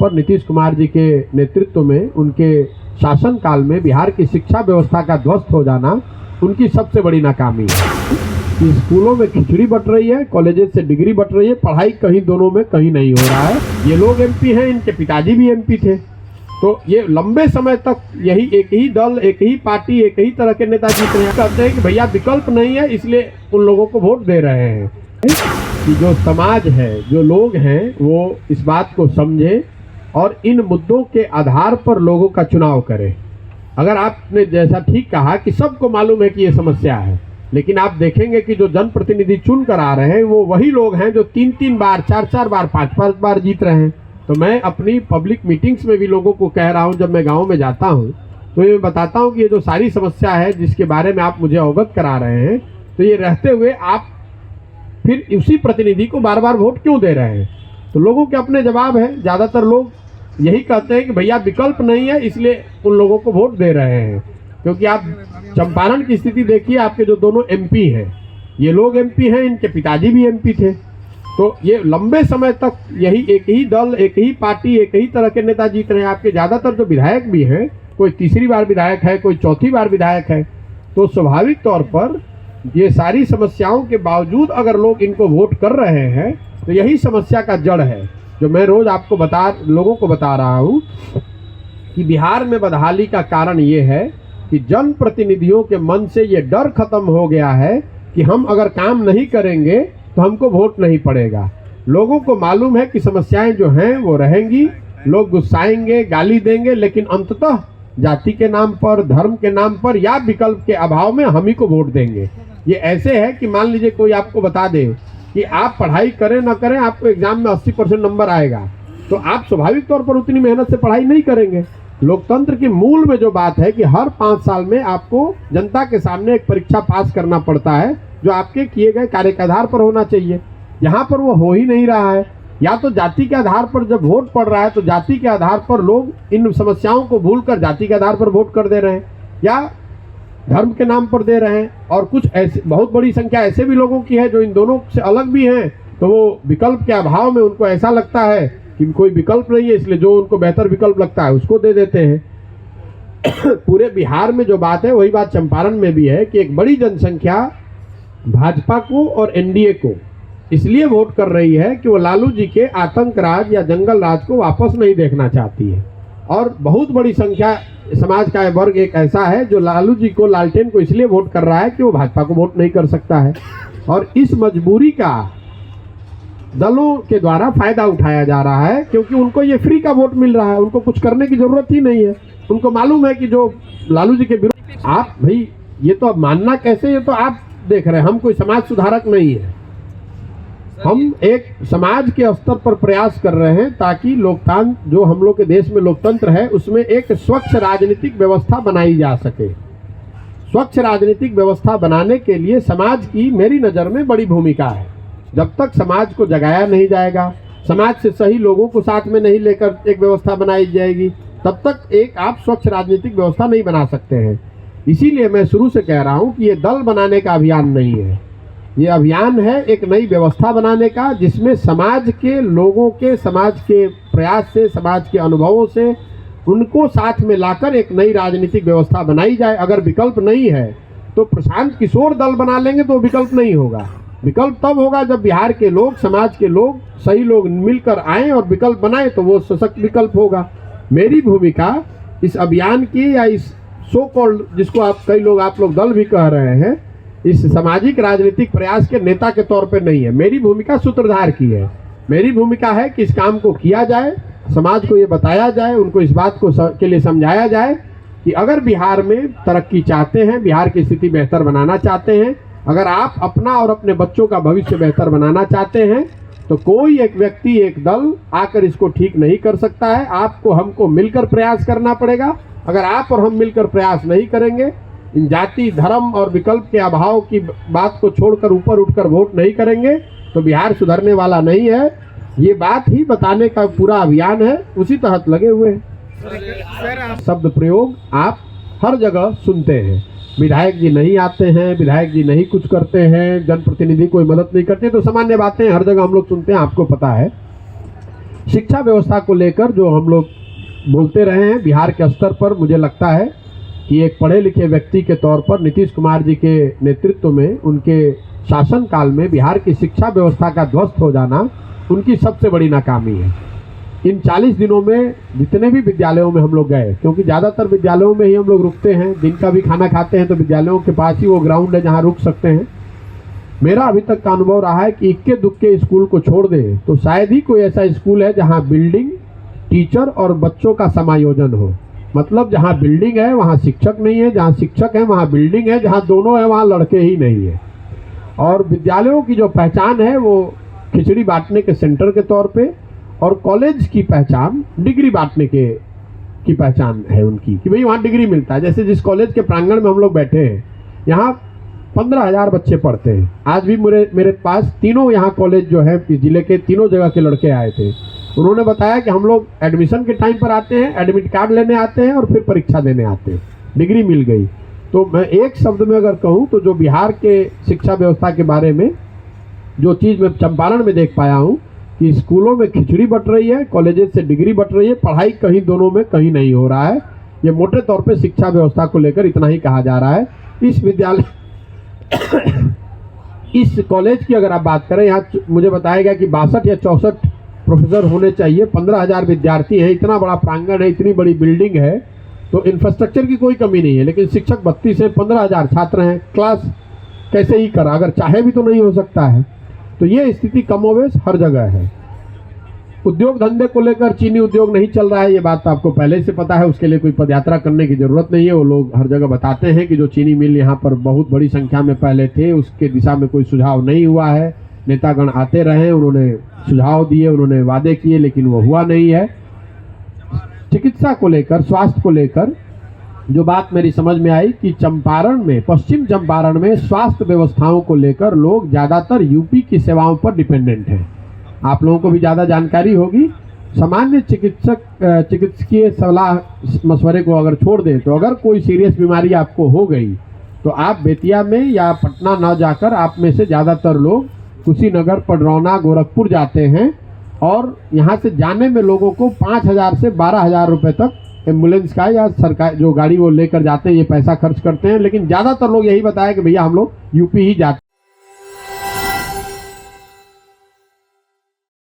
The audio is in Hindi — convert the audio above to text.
पर नीतीश कुमार जी के नेतृत्व में, उनके शासनकाल में बिहार की शिक्षा व्यवस्था का ध्वस्त हो जाना उनकी सबसे बड़ी नाकामी है। स्कूलों में खिचड़ी बट रही है, कॉलेजेस से डिग्री बट रही है, पढ़ाई कहीं दोनों में कहीं नहीं हो रहा है। ये लोग एमपी हैं, इनके पिताजी भी एमपी थे, तो ये लंबे समय तक यही एक ही दल, एक ही पार्टी, एक ही तरह के नेता जीत रहे हैं। कहते हैं कि भैया विकल्प नहीं है इसलिए उन लोगों को वोट दे रहे हैं। कि जो समाज है, जो लोग हैं, वो इस बात को समझे और इन मुद्दों के आधार पर लोगों का चुनाव करें। अगर आपने जैसा ठीक कहा कि सबको मालूम है कि ये समस्या है, लेकिन आप देखेंगे कि जो जनप्रतिनिधि चुन कर आ रहे हैं वो वही लोग हैं जो 3-3 बार, 4-4 बार, 5-5 बार जीत रहे हैं। तो मैं अपनी पब्लिक मीटिंग्स में भी लोगों को कह रहा हूं, जब मैं गांव में जाता हूं तो ये बताता हूं कि ये जो सारी समस्या है जिसके बारे में आप मुझे अवगत करा रहे हैं, तो ये रहते हुए आप फिर उसी प्रतिनिधि को बार बार वोट क्यों दे रहे हैं? तो लोगों के अपने जवाब है। ज़्यादातर लोग यही कहते हैं कि भैया विकल्प नहीं है इसलिए उन लोगों को वोट दे रहे हैं। क्योंकि आप चंपारण की स्थिति देखिए, आपके जो दोनों एमपी हैं, ये लोग एमपी हैं, इनके पिताजी भी एमपी थे, तो ये लंबे समय तक यही एक ही दल, एक ही पार्टी, एक ही तरह के नेता जीत रहे हैं। आपके ज़्यादातर जो विधायक भी हैं, कोई तीसरी बार विधायक है, कोई चौथी बार विधायक है। तो स्वाभाविक तौर पर ये सारी समस्याओं के बावजूद अगर लोग इनको वोट कर रहे हैं तो यही समस्या का जड़ है, जो मैं रोज आपको लोगों को बता रहा हूँ कि बिहार में बदहाली का कारण ये है कि जनप्रतिनिधियों के मन से ये डर खत्म हो गया है कि हम अगर काम नहीं करेंगे तो हमको वोट नहीं पड़ेगा। लोगों को मालूम है कि समस्याएं जो हैं वो रहेंगी, लोग गुस्साएंगे, गाली देंगे, लेकिन अंततः जाति के नाम पर, धर्म के नाम पर या विकल्प के अभाव में हम ही को वोट देंगे। ये ऐसे है कि मान लीजिए कोई आपको बता दे कि आप पढ़ाई करें ना करें आपको एग्जाम में 80% नंबर आएगा, तो आप स्वाभाविक तौर पर उतनी मेहनत से पढ़ाई नहीं करेंगे। लोकतंत्र के मूल में जो बात है कि हर 5 साल में आपको जनता के सामने एक परीक्षा पास करना पड़ता है, जो आपके किए गए कार्य के आधार पर होना चाहिए। यहाँ पर वो हो ही नहीं रहा है। या तो जाति के आधार पर जब वोट पड़ रहा है तो जाति के आधार पर लोग इन समस्याओं को भूलकर जाति के आधार पर वोट कर दे रहे हैं, या धर्म के नाम पर दे रहे हैं। और कुछ ऐसे, बहुत बड़ी संख्या ऐसे भी लोगों की है जो इन दोनों से अलग भी हैं, तो वो विकल्प के अभाव में उनको ऐसा लगता है कि कोई विकल्प नहीं है, इसलिए जो उनको बेहतर विकल्प लगता है उसको दे देते हैं। पूरे बिहार में जो बात है वही बात चंपारण में भी है कि एक बड़ी जनसंख्या भाजपा को और एनडीए को इसलिए वोट कर रही है कि वो लालू जी के आतंक राज या जंगल राज को वापस नहीं देखना चाहती है। और बहुत बड़ी संख्या समाज का वर्ग एक ऐसा है जो लालू जी को, लालटेन को इसलिए वोट कर रहा है कि वो भाजपा को वोट नहीं कर सकता है। और इस मजबूरी का दलों के द्वारा फायदा उठाया जा रहा है, क्योंकि उनको ये फ्री का वोट मिल रहा है, उनको कुछ करने की जरूरत ही नहीं है। उनको मालूम है कि जो लालू जी के विरोध, आप भाई ये तो अब मानना कैसे, ये तो आप देख रहे हैं, हम कोई समाज सुधारक नहीं है। हम एक समाज के स्तर पर प्रयास कर रहे हैं ताकि लोकतंत्र, जो हम लोग के देश में लोकतंत्र है, उसमें एक स्वच्छ राजनीतिक व्यवस्था बनाई जा सके। स्वच्छ राजनीतिक व्यवस्था बनाने के लिए समाज की मेरी नज़र में बड़ी भूमिका है। जब तक समाज को जगाया नहीं जाएगा, समाज से सही लोगों को साथ में नहीं लेकर एक व्यवस्था बनाई जाएगी, तब तक एक आप स्वच्छ राजनीतिक व्यवस्था नहीं बना सकते हैं। इसीलिए मैं शुरू से कह रहा हूं कि ये दल बनाने का अभियान नहीं है, ये अभियान है एक नई व्यवस्था बनाने का, जिसमें समाज के लोगों के, समाज के प्रयास से, समाज के अनुभवों से उनको साथ में लाकर एक नई राजनीतिक व्यवस्था बनाई जाए। अगर विकल्प नहीं है तो प्रशांत किशोर दल बना लेंगे तो विकल्प नहीं होगा। विकल्प तब होगा जब बिहार के लोग, समाज के लोग, सही लोग मिलकर आएँ और विकल्प बनाए, तो वो सशक्त विकल्प होगा। मेरी भूमिका इस अभियान की, या इस सो कॉल्ड, जिसको आप कई लोग, आप लोग दल भी कह रहे हैं, इस सामाजिक राजनीतिक प्रयास के नेता के तौर पे नहीं है। मेरी भूमिका सूत्रधार की है। मेरी भूमिका है कि इस काम को किया जाए, समाज को ये बताया जाए, उनको इस बात को के लिए समझाया जाए कि अगर बिहार में तरक्की चाहते हैं, बिहार की स्थिति बेहतर बनाना चाहते हैं, अगर आप अपना और अपने बच्चों का भविष्य बेहतर बनाना चाहते हैं, तो कोई एक व्यक्ति, एक दल आकर इसको ठीक नहीं कर सकता है। आपको, हमको मिलकर प्रयास करना पड़ेगा। अगर आप और हम मिलकर प्रयास नहीं करेंगे, इन जाति, धर्म और विकल्प के अभाव की बात को छोड़कर ऊपर उठकर वोट नहीं करेंगे, तो बिहार सुधरने वाला नहीं है। ये बात ही बताने का पूरा अभियान है, उसी तहत लगे हुए हैं। शब्द प्रयोग आप हर जगह सुनते हैं, विधायक जी नहीं आते हैं, विधायक जी नहीं कुछ करते हैं, जनप्रतिनिधि कोई मदद नहीं करते, तो सामान्य बातें हर जगह हम लोग सुनते हैं, आपको पता है। शिक्षा व्यवस्था को लेकर जो हम लोग बोलते रहे हैं बिहार के स्तर पर, मुझे लगता है कि एक पढ़े लिखे व्यक्ति के तौर पर नीतीश कुमार जी के नेतृत्व में, उनके शासनकाल में बिहार की शिक्षा व्यवस्था का ध्वस्त हो जाना उनकी सबसे बड़ी नाकामी है। इन 40 दिनों में जितने भी विद्यालयों में हम लोग गए, क्योंकि ज़्यादातर विद्यालयों में ही हम लोग रुकते हैं, दिन का भी खाना खाते हैं, तो विद्यालयों के पास ही वो ग्राउंड है जहाँ रुक सकते हैं। मेरा अभी तक का अनुभव रहा है कि इक्के दुक्के स्कूल को छोड़ दें तो शायद ही कोई ऐसा स्कूल है जहाँ बिल्डिंग, टीचर और बच्चों का समायोजन हो। मतलब जहाँ बिल्डिंग है वहाँ शिक्षक नहीं है, जहाँ शिक्षक है वहाँ बिल्डिंग है, जहाँ दोनों है वहाँ लड़के ही नहीं है। और विद्यालयों की जो पहचान है वो खिचड़ी बांटने के सेंटर के तौर पे, और कॉलेज की पहचान डिग्री बांटने की पहचान है उनकी, कि भाई वहाँ डिग्री मिलता है। जैसे जिस कॉलेज के प्रांगण में हम लोग बैठे हैं, यहाँ 15,000 बच्चे पढ़ते हैं। आज भी मेरे पास तीनों यहाँ कॉलेज जो है जिले के तीनों जगह के लड़के आए थे। उन्होंने बताया कि हम लोग एडमिशन के टाइम पर आते हैं, एडमिट कार्ड लेने आते हैं और फिर परीक्षा देने आते हैं, डिग्री मिल गई। तो मैं एक शब्द में अगर कहूँ तो जो बिहार के शिक्षा व्यवस्था के बारे में जो चीज़ मैं चंपारण में देख पाया हूँ कि स्कूलों में खिचड़ी बट रही है, कॉलेजेस से डिग्री बट रही है, पढ़ाई कहीं दोनों में कहीं नहीं हो रहा है। ये मोटे तौर पे शिक्षा व्यवस्था को लेकर इतना ही कहा जा रहा है। इस विद्यालय इस कॉलेज की अगर आप बात करें, यहाँ मुझे बताया गया कि 62 या 64 प्रोफेसर होने चाहिए, 15,000 विद्यार्थी हैं, इतना बड़ा प्रांगण है, इतनी बड़ी बिल्डिंग है, तो इंफ्रास्ट्रक्चर की कोई कमी नहीं है। लेकिन शिक्षक 32 हैं, 15,000 छात्र हैं, क्लास कैसे ही करा, अगर चाहे भी तो नहीं हो सकता है। तो ये स्थिति कमोवेश हर जगह है। उद्योग धंधे को लेकर चीनी उद्योग नहीं चल रहा है, ये बात तो आपको पहले से पता है, उसके लिए कोई पदयात्रा करने की जरूरत नहीं है। वो लोग हर जगह बताते हैं कि जो चीनी मिल यहाँ पर बहुत बड़ी संख्या में पहले थे, उसके दिशा में कोई सुझाव नहीं हुआ है। नेतागण आते रहे, उन्होंने सुझाव दिए, उन्होंने वादे किए, लेकिन वो हुआ नहीं है। चिकित्सा को लेकर, स्वास्थ्य को लेकर जो बात मेरी समझ में आई कि चंपारण में, पश्चिम चंपारण में स्वास्थ्य व्यवस्थाओं को लेकर लोग ज़्यादातर यूपी की सेवाओं पर डिपेंडेंट हैं। आप लोगों को भी ज़्यादा जानकारी होगी। सामान्य चिकित्सकीय सलाह मशवरे को अगर छोड़ दें तो अगर कोई सीरियस बीमारी आपको हो गई तो आप बेतिया में या पटना ना जाकर, आप में से ज़्यादातर लोग कुशीनगर, पडरौना, गोरखपुर जाते हैं, और यहाँ से जाने में लोगों को 5,000 से 12,000 रुपये तक एम्बुलेंस का या सरकार जो गाड़ी वो लेकर जाते हैं ये पैसा खर्च करते हैं। लेकिन ज़्यादातर लोग यही बताया कि भैया हम लोग यूपी ही जाते हैं।